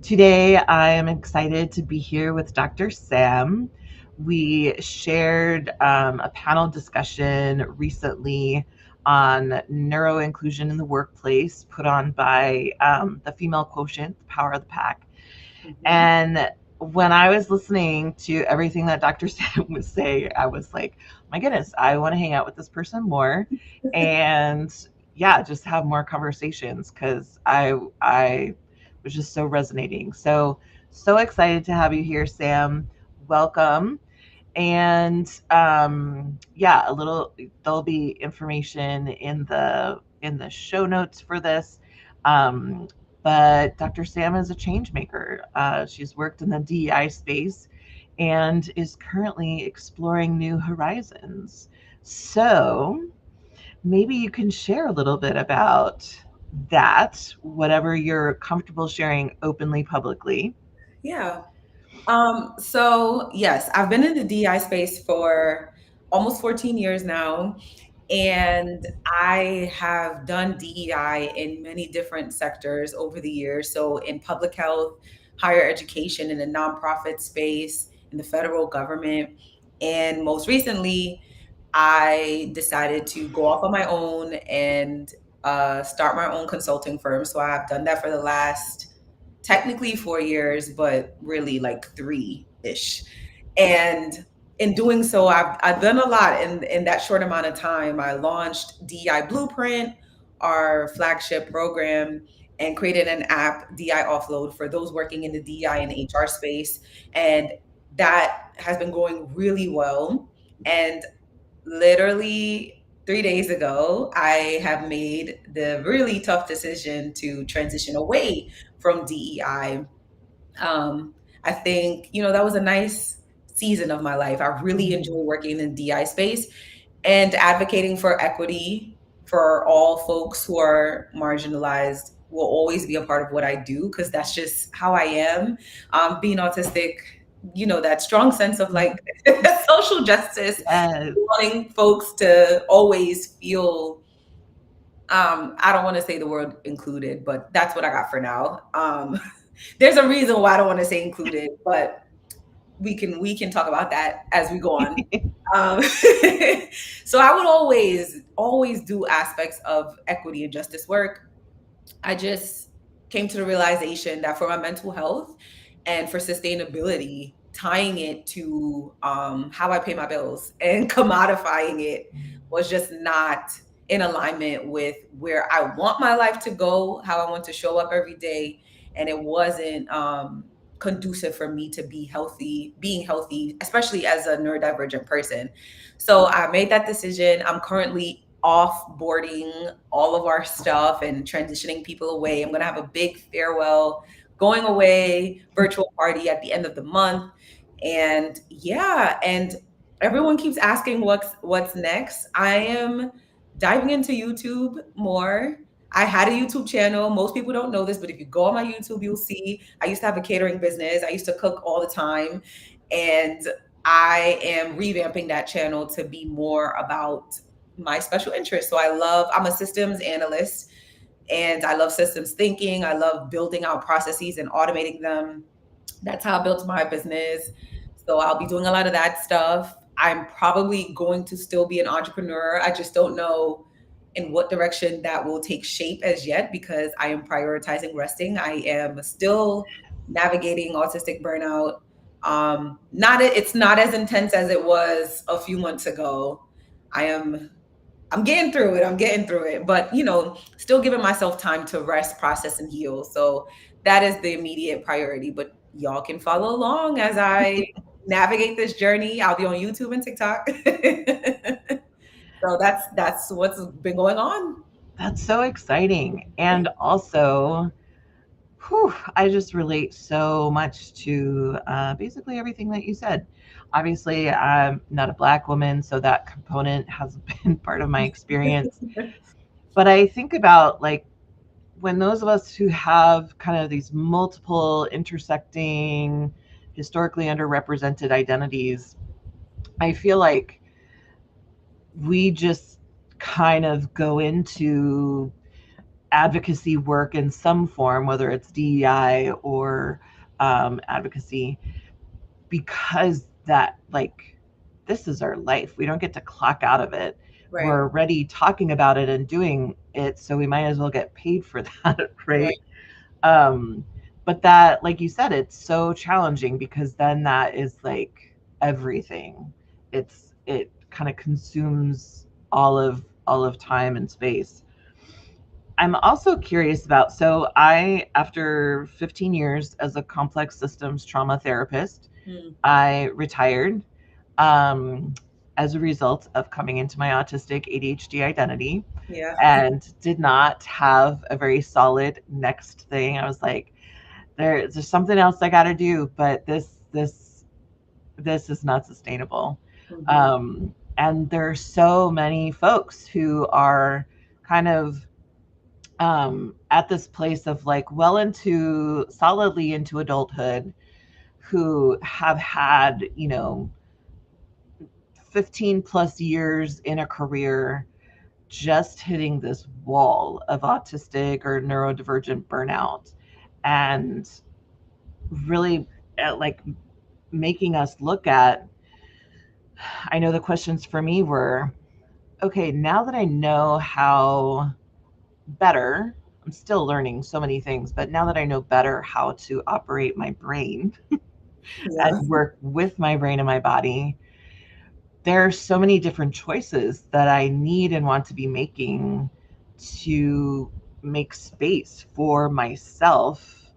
Today, I am excited to be here with Dr. Sam. We shared a panel discussion recently on neuro inclusion in the workplace put on by the Female Quotient, the Power of the Pack. Mhm. And when I was listening to everything that Dr. Sam was saying, I was like, my goodness, I want to hang out with this person more. And yeah, just have more conversations because I was just so resonating. So excited to have you here, Sam. Welcome. And yeah, a little there'll be information in the show notes for this. Um, but Dr. Sam is a change maker. She's worked in the DEI space and is currently exploring new horizons. So maybe you can share a little bit about that, whatever you're comfortable sharing openly, publicly. Yeah. So yes, I've been in the DI space for almost 14 years now, and I have done DEI in many different sectors over the years. So in public health, higher education, in the nonprofit space, in the federal government, and most recently, I decided to go off on my own and start my own consulting firm. So I've done that for the last technically 4 years, but really like three ish. And in doing so, I've done a lot in that short amount of time. I launched DEI Blueprint, our flagship program, and created an app, DEI Offload, for those working in the DEI and HR space. And that has been going really well. And literally 3 days ago, I have made the really tough decision to transition away from DEI. I think, that was a nice season of my life. I really enjoy Mhm. working in the DI space and advocating for equity for all folks who are marginalized will always be a part of what I do because that's just how I am. Being autistic, that strong sense of like social justice, Yes. wanting folks to always feel I don't want to say the word included, but that's what I got for now. There's a reason why I don't want to say included, but we can talk about that as we go on. Um, so I would always do aspects of equity and justice work. I just came to the realization that for my mental health and for sustainability, tying it to how I pay my bills and commodifying it was just not in alignment with where I want my life to go, how I want to show up every day. And it wasn't conducive for me to being healthy, especially as a neurodivergent person. So I made that decision. I'm currently offboarding all of our stuff and transitioning people away. I'm going to have a big farewell, going away virtual party at the end of the month. And yeah, and everyone keeps asking what's next. I am diving into YouTube more. I had a YouTube channel. Most people don't know this, but if you go on my YouTube, you'll see I used to have a catering business. I used to cook all the time. And I am revamping that channel to be more about my special interest. So I'm a systems analyst and I love systems thinking. I love building out processes and automating them. That's how I built my business. So I'll be doing a lot of that stuff. I'm probably going to still be an entrepreneur. I just don't know in what direction that will take shape as yet because I am prioritizing resting. I am still navigating autistic burnout. It's not as intense as it was a few months ago. I am I'm getting through it. I'm getting through it. But, still giving myself time to rest, process, and heal. So that is the immediate priority. But y'all can follow along as I navigate this journey. I'll be on YouTube and TikTok. So that's what's been going on. That's so exciting. And also, whew, I just relate so much to basically everything that you said. Obviously, I'm not a Black woman, so that component has been part of my experience. But I think about like when those of us who have kind of these multiple intersecting, historically underrepresented identities, I feel like we just kind of go into advocacy work in some form, whether it's DEI or advocacy, because that, like, this is our life. We don't get to clock out of it. Right. We're already talking about it and doing it, so we might as well get paid for that, right? Right. Um, but that, like you said, it's so challenging because then that is like everything. It kind of consumes all of time and space. I'm also curious about, so I, after 15 years as a complex systems trauma therapist, Mm. I retired um, as a result of coming into my autistic ADHD identity, Yeah. and did not have a very solid next thing. I was like, there's something else I got to do, but this is not sustainable. Hmm. And there's so many folks who are kind of at this place of like well into solidly into adulthood, who have had, 15 plus years in a career, just hitting this wall of autistic or neurodivergent burnout, and really like making us look at, I know the questions for me were, okay, now that I know how better, I'm still learning so many things, but now that I know better how to operate my brain Yeah. and work with my brain and my body, there are so many different choices that I need and want to be making to make space for myself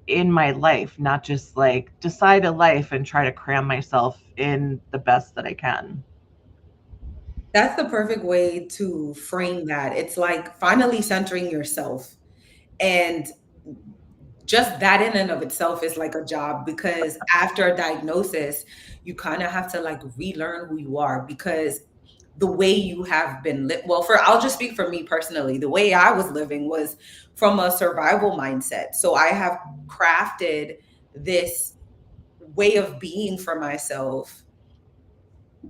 in my life, not just like decide a life and try to cram myself in the best that I can. That's the perfect way to frame that. It's like finally centering yourself. And just that in and of itself is like a job, because after a diagnosis, you kind of have to like relearn who you are, because the way you have been well, for I'll just speak for me personally. The way I was living was from a survival mindset. So I have crafted this way of being for myself.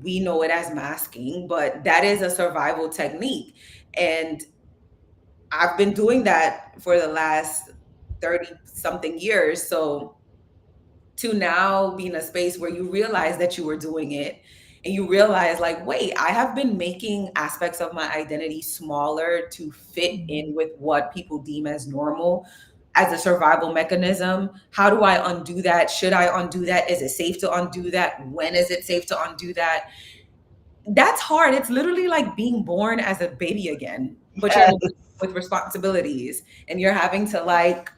We know it as masking, but that is a survival technique. And I've been doing that for the last 30 something years. So to now be in a space where you realize that you were doing it, and you realize like, wait, I have been making aspects of my identity smaller to fit in with what people deem as normal, as a survival mechanism. How do I undo that? Should I undo that? Is it safe to undo that? When is it safe to undo that? That's hard. It's literally like being born as a baby again, but you're Yes. with responsibilities, and you're having to like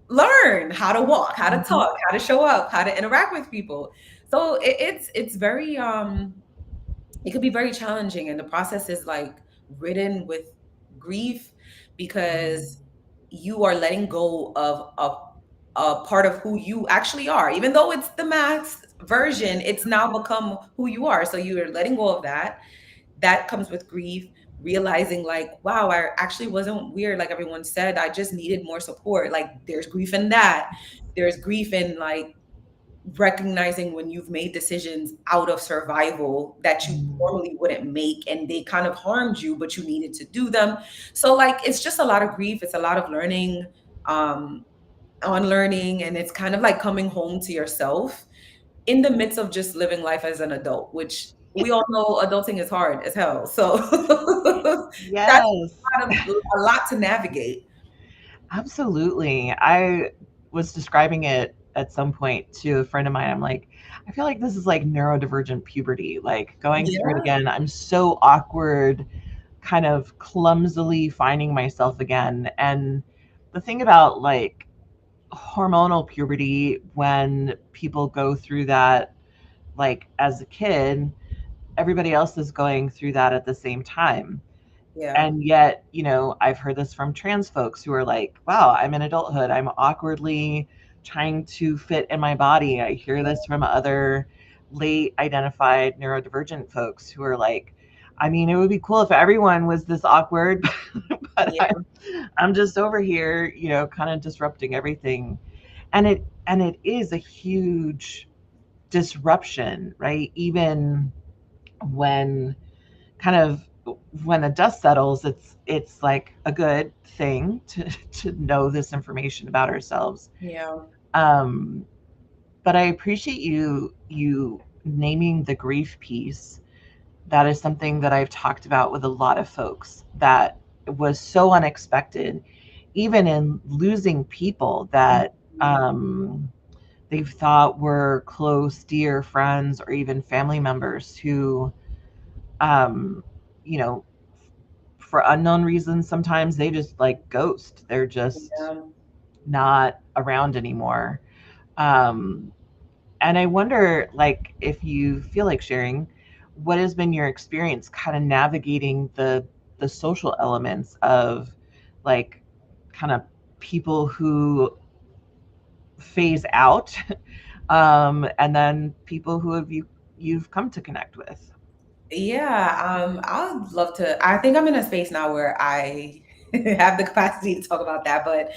learn how to walk, how to Mhm. talk, how to show up, how to interact with people. So it's very it could be very challenging, and the process is like ridden with grief, because you are letting go of a part of who you actually are. Even though it's the max version, it's now become who you are. So you're letting go of that. That comes with grief, realizing like, wow, I actually wasn't weird like everyone said. I just needed more support. Like there's grief in that. There's grief in like recognizing when you've made decisions out of survival that you Mm. normally wouldn't make, and they kind of harmed you, but you needed to do them. So like it's just a lot of grief. It's a lot of learning, um, unlearning, and it's kind of like coming home to yourself in the midst of just living life as an adult, which we all know adulting is hard as hell. So that's Yes. a lot to navigate. Absolutely. I was describing it at some point to a friend of mine. I'm like, I feel like this is like neurodivergent puberty, like going through it Yeah. again. I'm so awkward, kind of clumsily finding myself again. And the thing about like hormonal puberty, when people go through that, like as a kid, everybody else is going through that at the same time. Yeah. And yet, I've heard this from trans folks who are like, wow, I'm in adulthood, I'm awkwardly trying to fit in my body. I hear this from other late identified neurodivergent folks who are like, I mean, it would be cool if everyone was this awkward, but Yeah. I'm just over here, kind of disrupting everything. And it is a huge disruption, right? Even when kind of when the dust settles, it's like a good thing to know this information about ourselves. Yeah. Um, but I appreciate you naming the grief piece. That is something that I've talked about with a lot of folks, that was so unexpected, even in losing people that Mhm. they thought were close, dear friends, or even family members who, um, you know, for unknown reasons, sometimes they just like ghost. They're just Yeah. not around anymore. Um, and I wonder, like, if you feel like sharing, what has been your experience kind of navigating the social elements of, like, kind of people who phase out, and then people who you've come to connect with. Yeah, I'd love to. I think I'm in a space now where I have the capacity to talk about that, but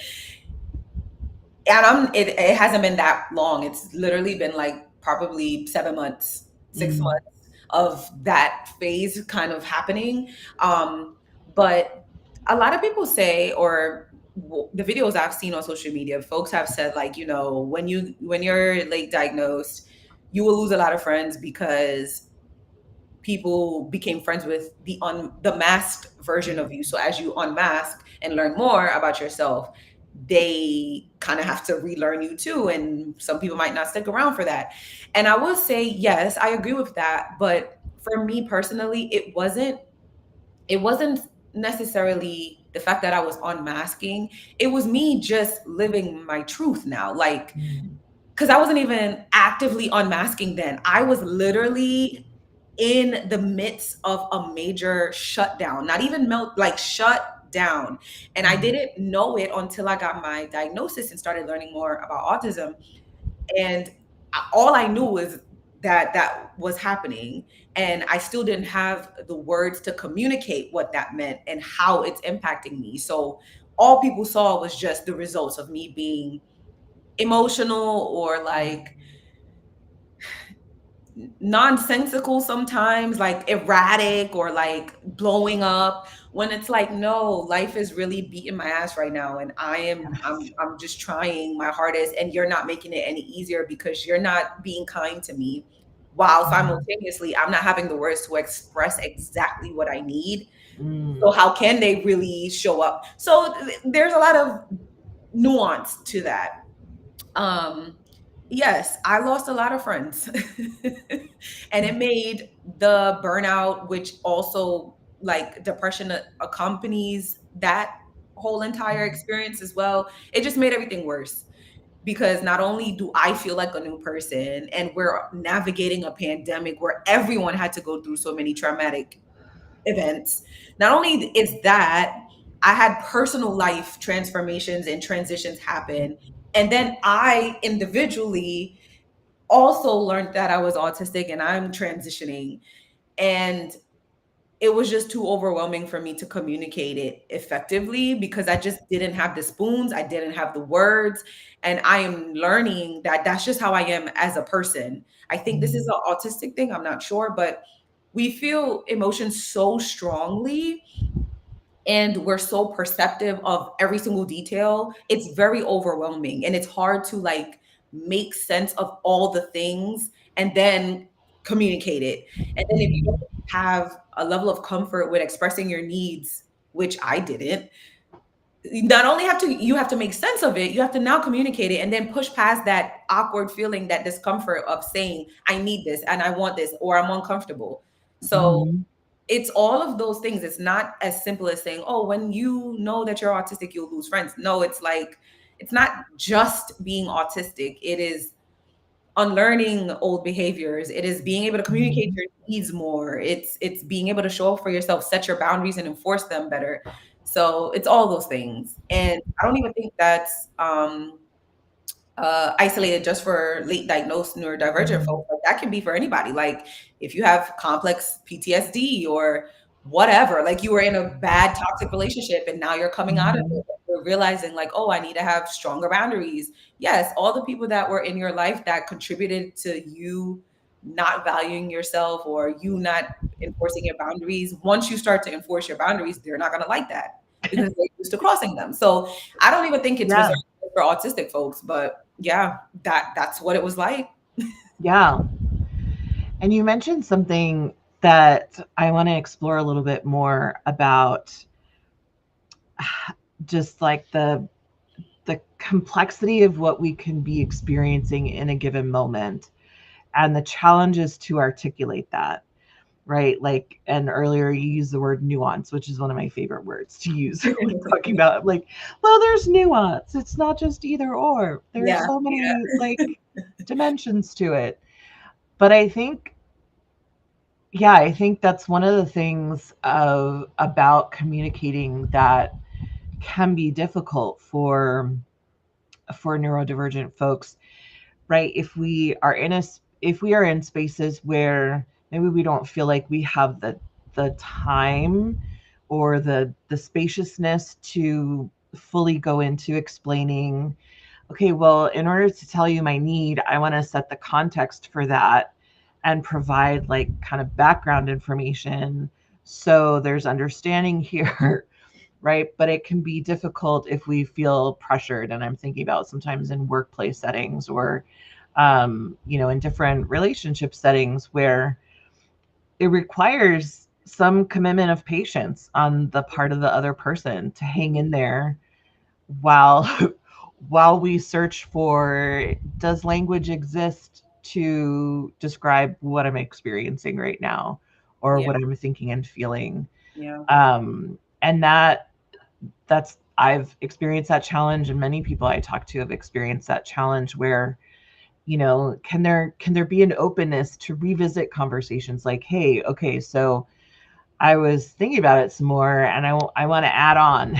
and it hasn't been that long. It's literally been like probably 7 months, six Mm, months of that phase kind of happening. But a lot of people say, or the videos I've seen on social media, folks have said like, when you're late diagnosed, you will lose a lot of friends because people became friends with the masked version of you. So as you unmask and learn more about yourself, they kind of have to relearn you too. And some people might not stick around for that. And I will say, yes, I agree with that. But for me personally, it wasn't necessarily the fact that I was unmasking. It was me just living my truth now. Like, mm, because I wasn't even actively unmasking then. I was literally in the midst of a major shutdown, not even melt, like shut down. And I mm, didn't know it until I got my diagnosis and started learning more about autism. And all I knew was that that was happening. And I still didn't have the words to communicate what that meant and how it's impacting me. So all people saw was just the results of me being emotional or like nonsensical sometimes, like erratic or like blowing up, when it's like, no, life is really beating my ass right now, and yes. I'm just trying my hardest, and you're not making it any easier because you're not being kind to me, while Mm, simultaneously I'm not having the words to express exactly what I need. So mm, how can they really show up? So there's a lot of nuance to that. um yes, I lost a lot of friends. And it made the burnout, which also like depression accompanies that whole entire experience as well. It just made everything worse because not only do I feel like a new person, and we're navigating a pandemic where everyone had to go through so many traumatic events. Not only is that, I had personal life transformations and transitions happen. And then I individually also learned that I was autistic and I'm transitioning. And it was just too overwhelming for me to communicate it effectively because I just didn't have the spoons, I didn't have the words. And I am learning that that's just how I am as a person. I think this is mm, an autistic thing, I'm not sure, but we feel emotions so strongly and we're so perceptive of every single detail. It's very overwhelming and it's hard to like make sense of all the things and then communicate it. And then if you mm, don't have a level of comfort with expressing your needs, which I didn't, not only have to make sense of it, you have to now communicate it and then push past that awkward feeling, that discomfort of saying I need this and I want this or I'm uncomfortable. So mm, it's all of those things. It's not as simple as saying, oh, when you know that you're autistic, you'll lose friends. No, it's like, it's not just being autistic. It is unlearning old behaviors. It is being able to communicate mm, your needs more. It's being able to show up for yourself, set your boundaries and enforce them better. So it's all those things. And I don't even think that's isolated just for late diagnosed neurodivergent mm, folks. Like that can be for anybody. Like if you have complex PTSD or whatever, like you were in a bad toxic relationship and now you're coming out of mm, it, you're realizing like, oh, I need to have stronger boundaries. Yes, all the people that were in your life that contributed to you not valuing yourself or you not enforcing your boundaries, once you start to enforce your boundaries, they're not going to like that because they're used to crossing them. So I don't even think it's Yeah. reserved for autistic folks, but yeah, that's what it was like. Yeah. And you mentioned something that I want to explore a little bit more about, just like the complexity of what we can be experiencing in a given moment and the challenges to articulate that, right? Like, and earlier you used the word nuance, which is one of my favorite words to use when talking about, like, well, there's nuance. It's not just either or. There's Yeah. so many like dimensions to it. But I think, yeah, I think that's one of the things of about communicating that can be difficult for neurodivergent folks, right? If we are in spaces where maybe we don't feel like we have the time or the spaciousness to fully go into explaining, okay, well, in order to tell you my need, I want to set the context for that and provide like kind of background information so there's understanding here. Right? But it can be difficult if we feel pressured. And I'm thinking about sometimes in workplace settings or, in different relationship settings where it requires some commitment of patience on the part of the other person to hang in there while while we search for, does language exist to describe what I'm experiencing right now or Yeah. what I'm thinking and feeling. Yeah. And that's I've experienced that challenge, and many people I talk to have experienced that challenge where, can there be an openness to revisit conversations like, hey, okay, so I was thinking about it some more and I want to add on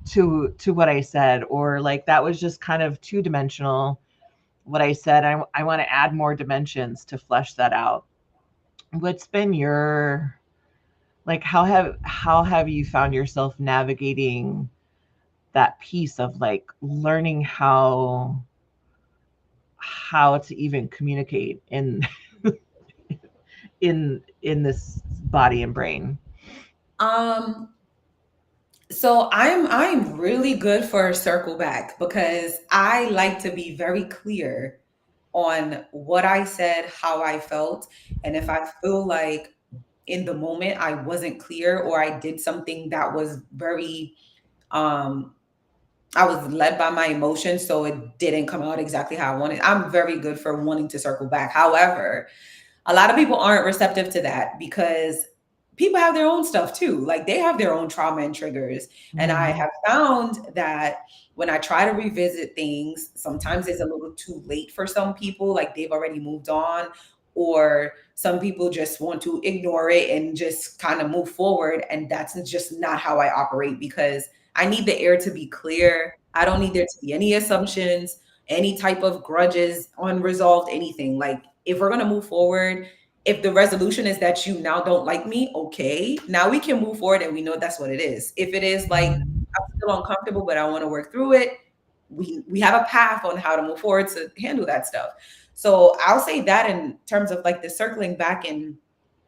to what I said, or like that was just kind of two-dimensional what I said. I want to add more dimensions to flesh that out. What's been your, like, how have you found yourself navigating that piece of like learning how to even communicate in this body and brain? Um, so I'm really good for a circle back because I like to be very clear on what I said, how I felt, and if I feel like in the moment I wasn't clear or I did something that was very um I was led by my emotions, so it didn't come out exactly how I wanted. I'm very good for wanting to circle back. However, a lot of people aren't receptive to that because people have their own stuff too. Like they have their own trauma and triggers. And I Mm, have found that when I try to revisit things, sometimes it's a little too late for some people, like they've already moved on, or some people just want to ignore it and just kind of move forward. And that's just not how I operate because I need the air to be clear. I don't need there to be any assumptions, any type of grudges, unresolved, anything. Like if we're gonna move forward, if the resolution is that you now don't like me, okay, now we can move forward and we know that's what it is. If it is like mm, I'm still uncomfortable, but I want to work through it, we have a path on how to move forward to handle that stuff. So I'll say that in terms of like the circling back and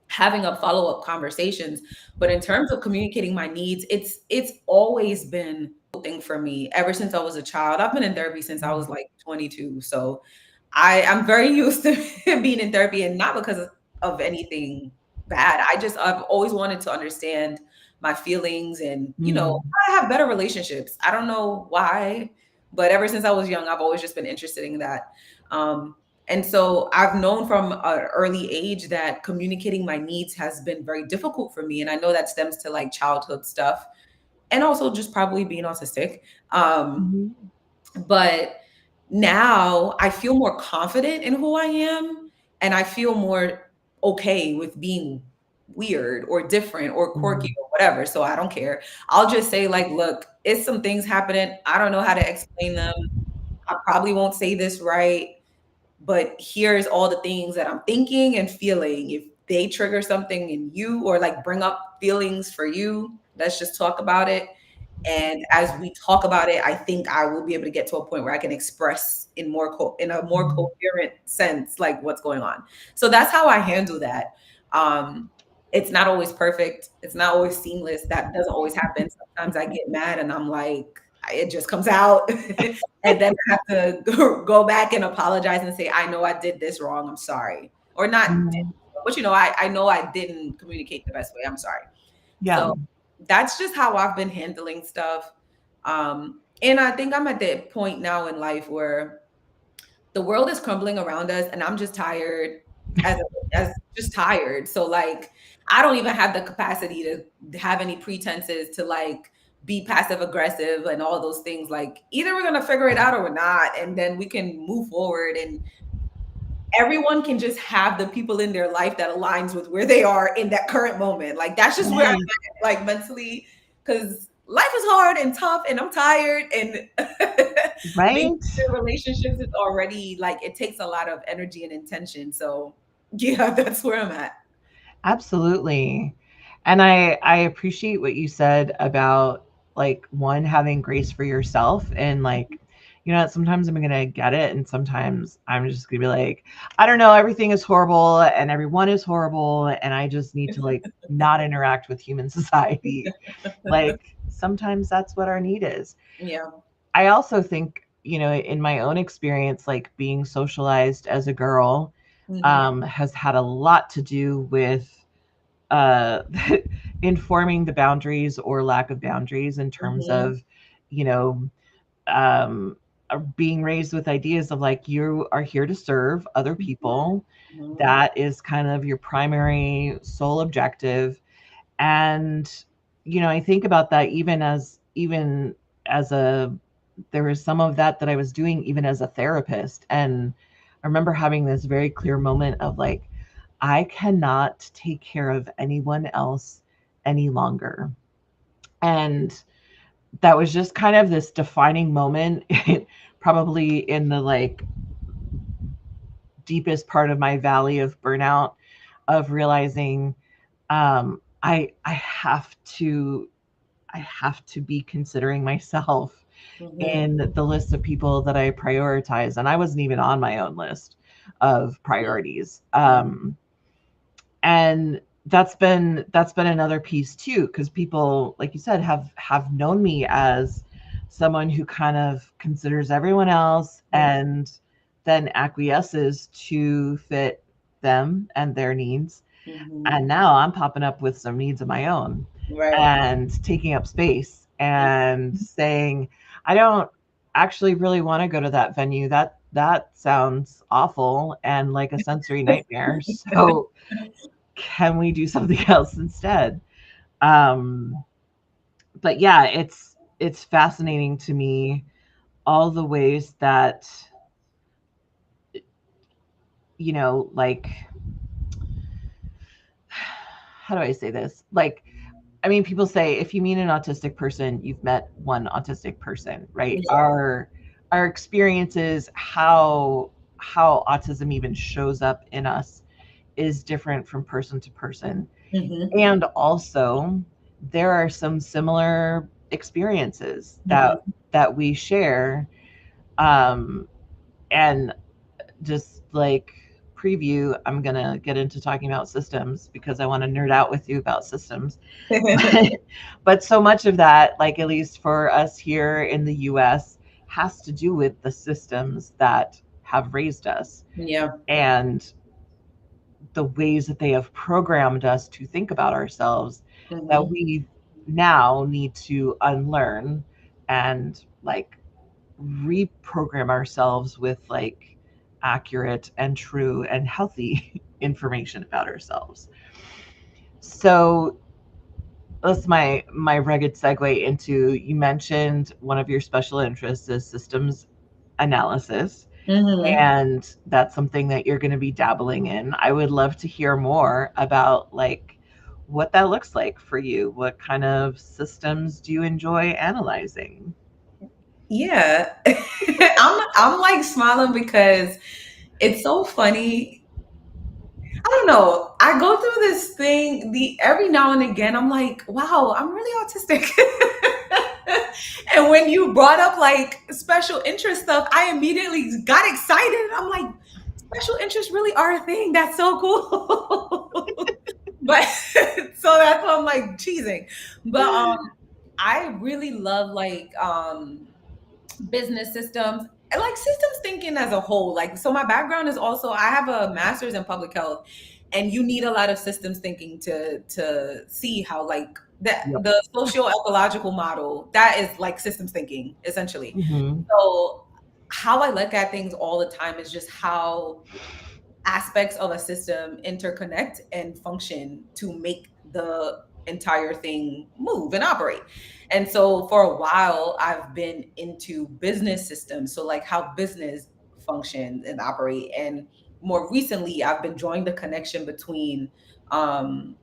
having a follow-up conversations, but in terms of communicating my needs, it's always been a thing for me ever since I was a child. I've been in therapy since I was mm, like 22, so I'm very used to being in therapy, and not because of anything bad. I've always wanted to understand my feelings, and mm, I have better relationships. I don't know why, but ever since I was young, I've always just been interested in that. Um, and so I've known from an early age that communicating my needs has been very difficult for me. And I know that stems to like childhood stuff and also just probably being autistic. Um, mhm, but now I feel more confident in who I am, and I feel more okay with being weird or different or quirky mm, or whatever. So I don't care. I'll just say, like, look, it's some things happening. I don't know how to explain them. I probably won't say this right, but here's all the things that I'm thinking and feeling. If they trigger something in you or like bring up feelings for you, let's just talk about it. And as we talk about it, I think I will be able to get to a point where I can express in in a more coherent sense, like what's going on. So that's how I handle that. It's not always perfect. It's not always seamless. That doesn't always happen. Sometimes I get mad and I'm like, it just comes out. And then I have to go back and apologize and say, I know I did this wrong. I'm sorry. Or not, but I know I didn't communicate the best way. I'm sorry. Yeah. So that's just how I've been handling stuff. And I think I'm at the point now in life where the world is crumbling around us and I'm just tired as just tired. So like I don't even have the capacity to have any pretenses to like be passive aggressive and all those things. Like either we're gonna figure it out or we're not, and then we can move forward and everyone can just have the people in their life that aligns with where they are in that current moment. Like that's just where I'm at, like mentally, because life is hard and tough and I'm tired and being in relationships is already like it takes a lot of energy and intention. So yeah, that's where I'm at. Absolutely. And I appreciate what you said about like one having grace for yourself and like sometimes I'm gonna get it and sometimes I'm just gonna be like, I don't know, everything is horrible and everyone is horrible and I just need to like not interact with human society. Like sometimes that's what our need is. Yeah. I also think, in my own experience, like being socialized as a girl has had a lot to do with uh, informing the boundaries or lack of boundaries in terms of, you know, um, being raised with ideas of like you are here to serve other people. That is kind of your primary sole objective. And, I think about that even as a there was some of that I was doing even as a therapist. And I remember having this very clear moment of like, I cannot take care of anyone else any longer. And that was just kind of this defining moment, probably in the like deepest part of my valley of burnout, of realizing I have to be considering myself in the list of people that I prioritize. And I wasn't even on my own list of priorities. And that's been another piece too, because people, like you said, have known me as someone who kind of considers everyone else and then acquiesces to fit them and their needs. And now I'm popping up with some needs of my own and taking up space and saying, I don't actually really want to go to that venue. That sounds awful and like a sensory nightmare. So can we do something else instead? But yeah, it's fascinating to me all the ways that like, how do I say this? Like, I mean, people say if you meet an autistic person, you've met one autistic person, right? Yeah. Our experiences, how autism even shows up in us is different from person to person. And also there are some similar experiences that we share. And just like preview, I'm gonna get into talking about systems because I want to nerd out with you about systems. But so much of that, like at least for us here in the US, has to do with the systems that have raised us. Yeah. And the ways that they have programmed us to think about ourselves that we now need to unlearn and like reprogram ourselves with like accurate and true and healthy information about ourselves. So that's my rugged segue into, you mentioned one of your special interests is systems analysis. And that's something that you're going to be dabbling in. I would love to hear more about like what that looks like for you. What kind of systems do you enjoy analyzing? Yeah. I'm like smiling because it's so funny. I don't know. I go through this thing the every now and again I'm like, wow, I'm really autistic. And when you brought up like special interest stuff, I immediately got excited. I'm like, special interests really are a thing. That's so cool. But so that's why I'm like cheesing. But I really love like business systems and like systems thinking as a whole. Like, so my background is also, I have a master's in public health, and you need a lot of systems thinking to see how like Yep. the socio-ecological model, that is like systems thinking essentially. Mm-hmm. So how I look at things all the time is just how aspects of a system interconnect and function to make the entire thing move and operate. And so for a while, I've been into business systems. So, like how business functions and operate. And more recently, I've been drawing the connection between um,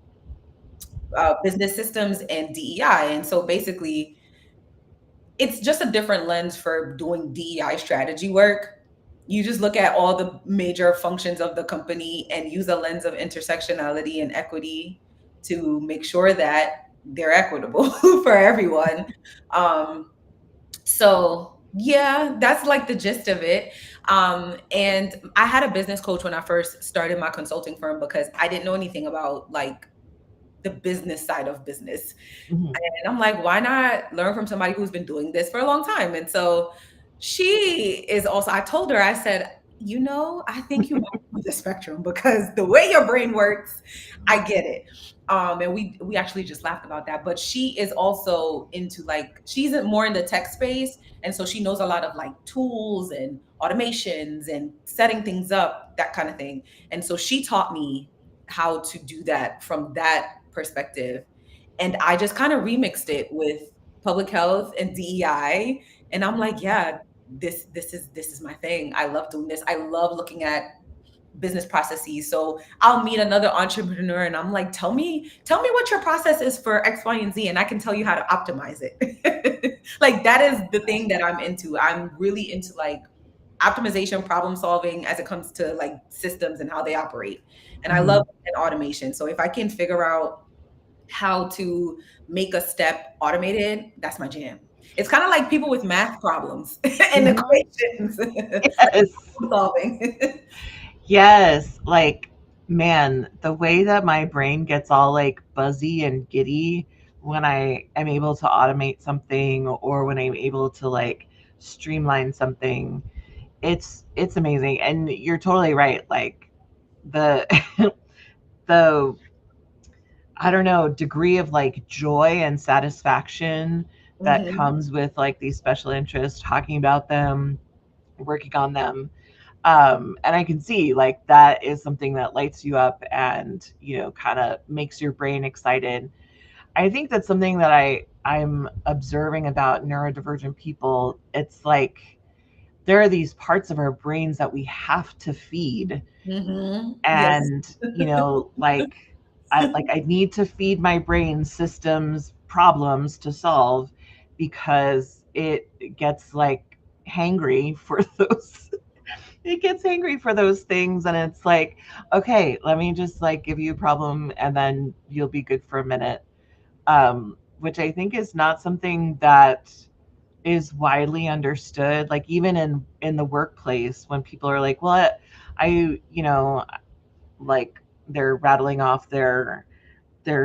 business systems and DEI. And so basically, it's just a different lens for doing DEI strategy work. You just look at all the major functions of the company and use a lens of intersectionality and equity to make sure that they're equitable for everyone. So yeah, that's like the gist of it. And I had a business coach when I first started my consulting firm because I didn't know anything about like the business side of business. Mm-hmm. And I'm like, why not learn from somebody who's been doing this for a long time? And so she is also, I told her, I said, I think you might be the spectrum because the way your brain works, I get it. And we actually just laughed about that. But she is also into like, she's more in the tech space. And so she knows a lot of like tools and automations and setting things up, that kind of thing. And so she taught me how to do that from that perspective. And I just kind of remixed it with public health and DEI. And I'm like, yeah, this is my thing. I love doing this. I love looking at business processes. So I'll meet another entrepreneur and I'm like, tell me what your process is for X, Y, and Z, and I can tell you how to optimize it. Like that is the thing that I'm into. I'm really into like optimization, problem solving as it comes to like systems and how they operate. And I Mm-hmm. love an automation. So if I can figure out how to make a step automated, that's my jam. It's kind of like people with math problems and Mm-hmm. equations, like Yes. problem solving. Yes. Like, man, the way that my brain gets all like buzzy and giddy when I am able to automate something or when I'm able to like streamline something, it's amazing. And you're totally right. Like the the I don't know, degree of like joy and satisfaction that Mhm. comes with like these special interests, talking about them, working on them. And I can see like that is something that lights you up and, kind of makes your brain excited. I think that's something that I'm observing about neurodivergent people. It's like there are these parts of our brains that we have to feed, Mhm. Yes. and like I need to feed my brain systems problems to solve because it gets like hangry for those it gets hangry for those things, and it's like, okay, let me just like give you a problem and then you'll be good for a minute. Which I think is not something that is widely understood, like even in the workplace when people are like, well, I like they're rattling off their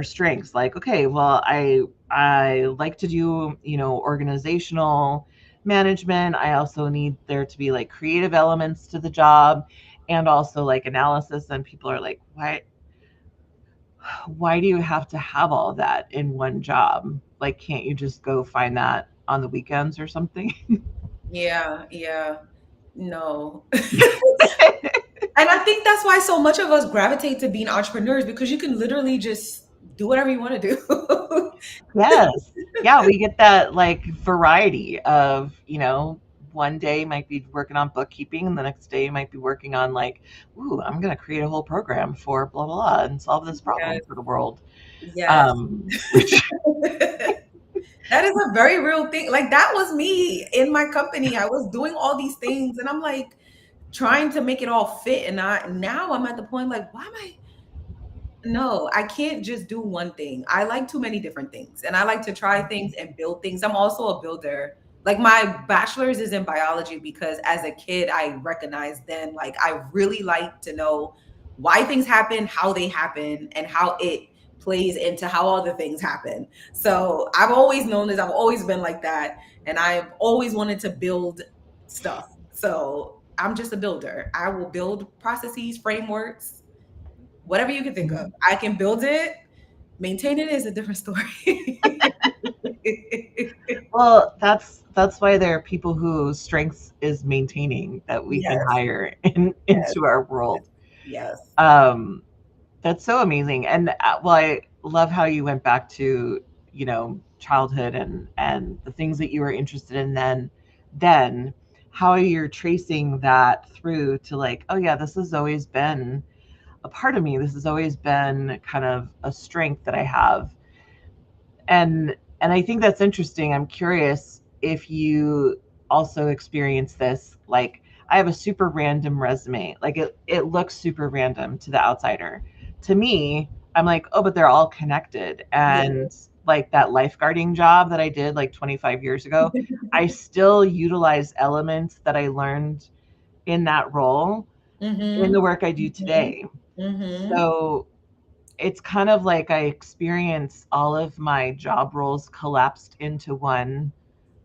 strengths, like, okay, well, I like to do organizational management. I also need there to be like creative elements to the job and also like analysis. And people are like, why do you have to have all that in one job? Like, can't you just go find that on the weekends or something? Yeah, yeah. No. And I think that's why so much of us gravitate to being entrepreneurs because you can literally just do whatever you want to do. Yes. Yeah, we get that like variety of, one day you might be working on bookkeeping and the next day you might be working on like, ooh, I'm going to create a whole program for blah, blah, blah and solve this problem Yes, for the world. yes. Which, That is a very real thing. Like that was me in my company. I was doing all these things and I'm like trying to make it all fit. And now I'm at the point like, why am I No, I can't just do one thing. I like too many different things and I like to try things and build things. I'm also a builder. Like my bachelor's is in biology because as a kid, I recognized then, like, I really like to know why things happen, how they happen, and how it plays into how other things happen. So I've always known this, I've always been like that. And I've always wanted to build stuff. So I'm just a builder. I will build processes, frameworks, whatever you can think of. I can build it. Maintain it is a different story. Well, that's why there are people whose strengths is maintaining that we can Yes, hire yes, into our world. yes. Um, that's so amazing. And well, I love how you went back to, childhood and the things that you were interested in then how you're tracing that through to like, oh yeah, this has always been a part of me. This has always been kind of a strength that I have. And I think that's interesting. I'm curious if you also experience this. Like, I have a super random resume. Like, it looks super random to the outsider. To me, I'm like, oh, but they're all connected. Yeah. And like that lifeguarding job that I did like 25 years ago, I still utilize elements that I learned in that role in the Mhm. work I do Mhm. today. Mhm. So it's kind of like I experience all of my job roles collapsed into one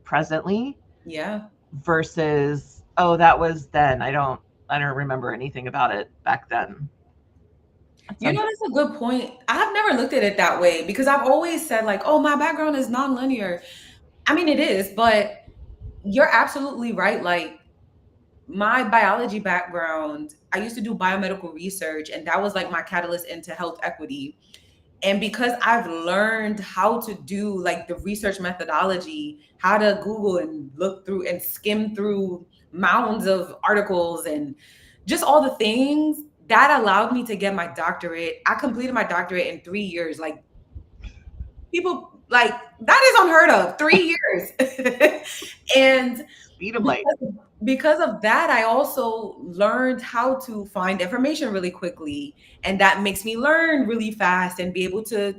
presently Yeah. versus, oh, that was then. I don't remember anything about it back then. You So know, that's a good point. I've never looked at it that way because I've always said, like, oh, my background is nonlinear. I mean, it is, but you're absolutely right. Like, my biology background, I used to do biomedical research, and that was like my catalyst into health equity. And because I've learned how to do like the research methodology, how to Google and look through and skim through mounds of articles and just all the things that allowed me to get my doctorate. I completed my doctorate in 3 years. Like, people, like, that is unheard of. 3 years. And speed of light. because of that, I also learned how to find information really quickly. And that makes me learn really fast and be able to,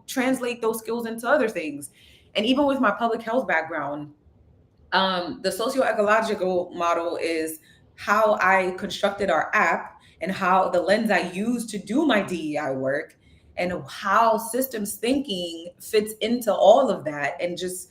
translate those skills into other things. And even with my public health background, the socio-ecological model is how I constructed our app and how the lens I use to do my DEI work and how systems thinking fits into all of that, and just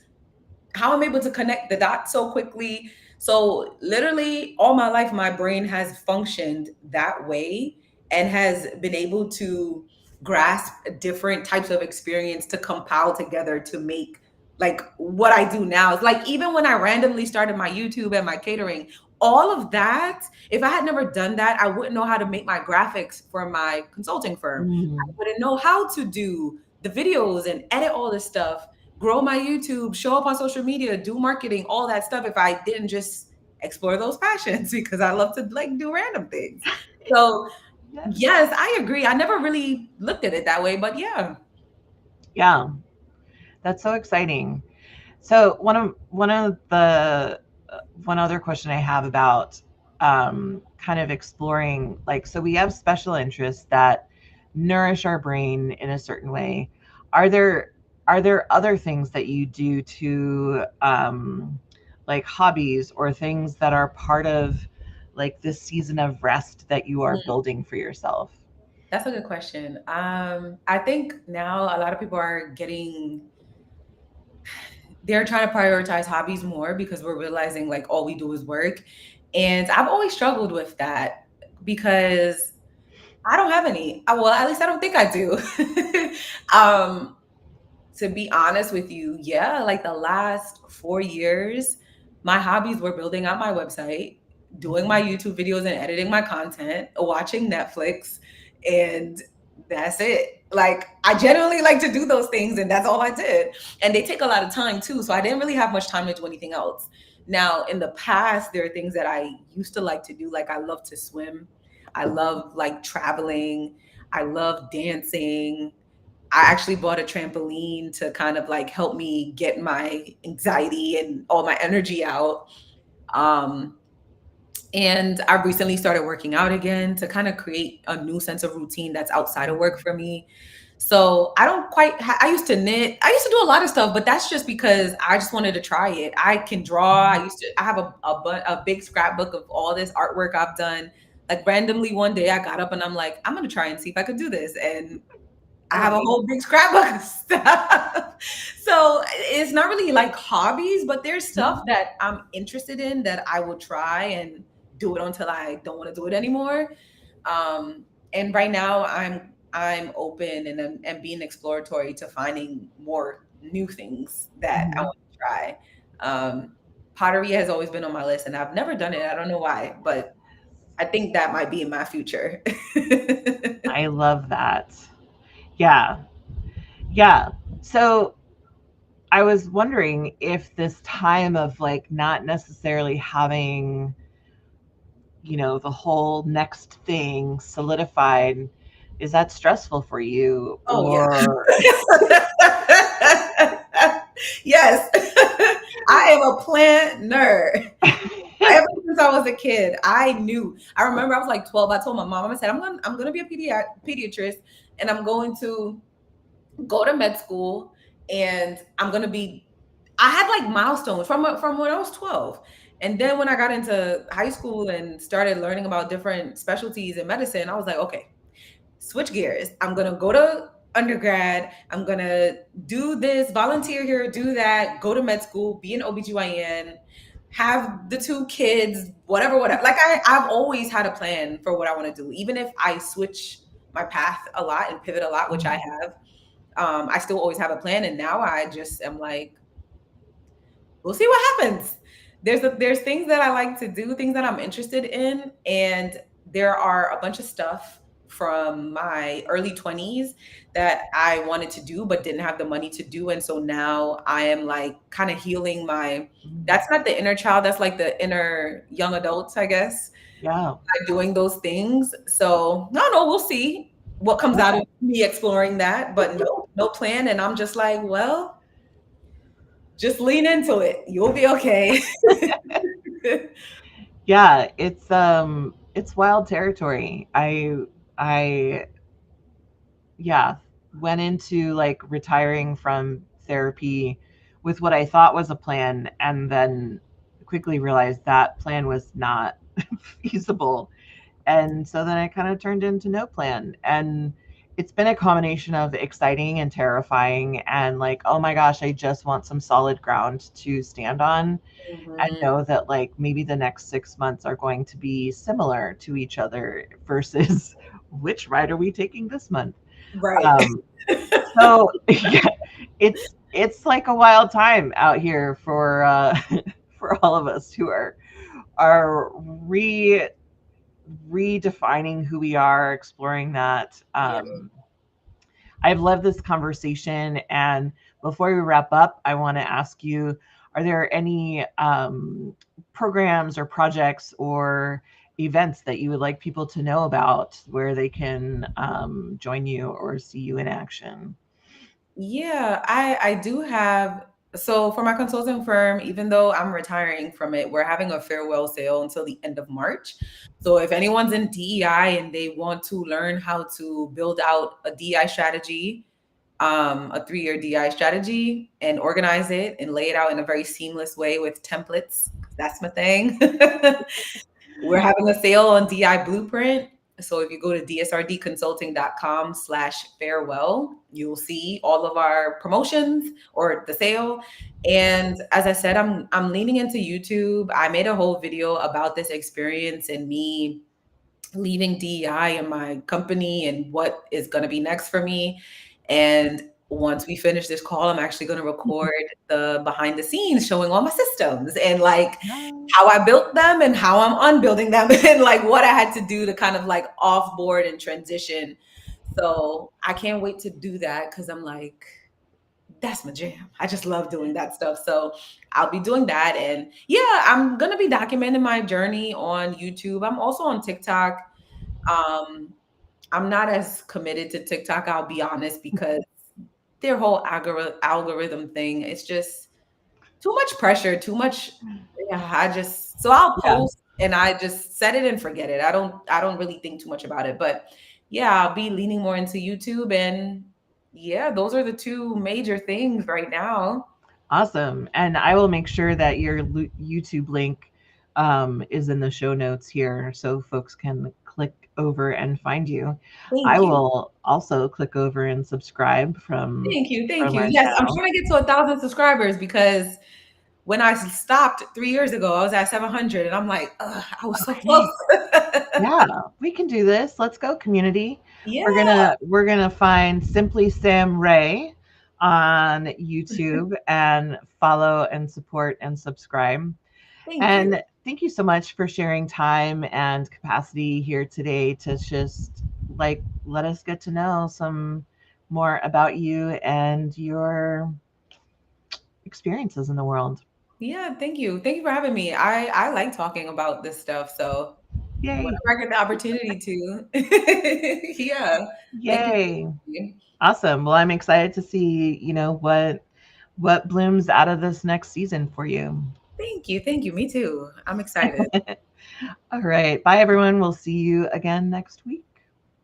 how I'm able to connect the dots so quickly. So literally all my life, my brain has functioned that way and has been able to grasp different types of experience to compile together to make like what I do now. It's like, even when I randomly started my YouTube and my catering, all of that, if I had never done that, I wouldn't know how to make my graphics for my consulting firm. I Mhm. wouldn't know how to do the videos and edit all this stuff, grow my YouTube, show up on social media, do marketing, all that stuff if I didn't just explore those passions because I love to like do random things. So, Yes. yes, I agree. I never really looked at it that way, but yeah. Yeah, that's so exciting. So one of the one other question I have about kind of exploring, like, so we have special interests that nourish our brain in a certain way. Are there other things that you do to like hobbies or things that are part of like this season of rest that you are Mm, building for yourself? that's a good question. I think now a lot of people are they're trying to prioritize hobbies more because we're realizing like all we do is work. And I've always struggled with that because I don't have any. Well, at least I don't think I do. um, to be honest with you, yeah, like the last 4 years, my hobbies were building out my website, doing my Mhm. YouTube videos and editing my content, watching Netflix, and that's it. Like, I genuinely like to do those things, and that's all I did. And they take a lot of time too. So I didn't really have much time to do anything else. Now, in the past, there are things that I used to like to do. Like, I love to swim. I love like traveling. I love dancing. I actually bought a trampoline to kind of like help me get my anxiety and all my energy out. Um, And I recently started working out again to kind of create a new sense of routine that's outside of work for me. So I don't quite, I used to knit. I used to do a lot of stuff, but that's just because I just wanted to try it. I can draw. I have a big scrapbook of all this artwork I've done. Like randomly one day I got up and I'm like, I'm going to try and see if I could do this. And I have a Right. whole big scrapbook of stuff. So it's not really like hobbies, but there's stuff that I'm interested in that I will try and do it until I don't want to do it anymore. And right now I'm open and being exploratory to finding more new things that I Mhm. want to try. Pottery has always been on my list and I've never done it. I don't know why, but I think that might be in my future. I love that. Yeah. Yeah. So I was wondering if this time of like not necessarily having, the whole next thing solidified, is that stressful for you? Oh yeah. Or Yes. I am a planner. Ever since I was a kid, I knew. I remember I was like 12. I told my mom, I said, I'm gonna be a pediatrist and I'm going to go to med school and I'm gonna be I had like milestones from when I was 12. And then when I got into high school and started learning about different specialties in medicine, I was like, okay, switch gears. I'm gonna go to undergrad. I'm gonna do this, volunteer here, do that, go to med school, be an OBGYN, have the two kids, whatever, whatever. Like I've always had a plan for what I want to do. Even if I switch my path a lot and pivot a lot, which I have, I still always have a plan. And now I just am like, we'll see what happens. There's things that I like to do, things that I'm interested in, and there are a bunch of stuff from my early 20s that I wanted to do but didn't have the money to do. And so now I am like kind of healing my that's not the inner child, that's like the inner young adults, I guess, yeah. by doing those things. So no, we'll see what comes out of me exploring that. But no plan. And I'm just like, well, just lean into it. You'll be okay. Yeah, it's wild territory. I yeah, went into like retiring from therapy with what I thought was a plan and then quickly realized that plan was not feasible. And so then I kind of turned into no plan. And it's been a combination of exciting and terrifying and like, oh my gosh, I just want some solid ground to stand on and Mhm. know that like maybe the next 6 months are going to be similar to each other versus which ride are we taking this month. Right. Um, so yeah, it's like a wild time out here for for all of us who are redefining who we are, exploring that. Yeah. I've loved this conversation. And before we wrap up, I want to ask you, are there any programs or projects or events that you would like people to know about where they can join you or see you in action? Yeah, I do have so for my consulting firm, even though I'm retiring from it, we're having a farewell sale until the end of March. So if anyone's in DEI and they want to learn how to build out a DEI strategy, a 3-year DEI strategy and organize it and lay it out in a very seamless way with templates, that's my thing. We're having a sale on DEI Blueprint. So if you go to dsrdconsulting.com/farewell, you'll see all of our promotions or the sale. And as I said, I'm leaning into YouTube. I made a whole video about this experience and me leaving DEI and my company and what is going to be next for me. And once we finish this call, I'm actually going to record the behind the scenes showing all my systems and like how I built them and how I'm unbuilding them and like what I had to do to kind of like offboard and transition. So I can't wait to do that because I'm like, that's my jam. I just love doing that stuff. So I'll be doing that. And yeah, I'm going to be documenting my journey on YouTube. I'm also on TikTok. Um, I'm not as committed to TikTok, I'll be honest, because their whole algorithm thing, it's just too much pressure, too much. Yeah, so I'll Yeah. post and I just set it and forget it. I don't really think too much about it. But yeah, I'll be leaning more into YouTube, and yeah, those are the two major things right now. Awesome. And I will make sure that your YouTube link is in the show notes here so folks can click over and find you. I Thank you. will also click over and subscribe Thank you. Thank from you. our Yes, I'm channel. trying to get to 1,000 subscribers because when I stopped 3 years ago, I was at 700, and I'm like, ugh, I was so close. Okay. Yeah, we can do this. Let's go, community. Yeah. We're gonna find Simply Sam Ray on YouTube and follow and support and subscribe. Thank you. And thank you so much for sharing time and capacity here today to just like let us get to know some more about you and your experiences in the world. Yeah, thank you. Thank you for having me. I like talking about this stuff, so Yay. whenever I get the opportunity to. Yeah. Thank you. Yay. Awesome. Well, I'm excited to see, what blooms out of this next season for you. Thank you. Thank you. Me too. I'm excited. All right. Bye everyone. We'll see you again next week.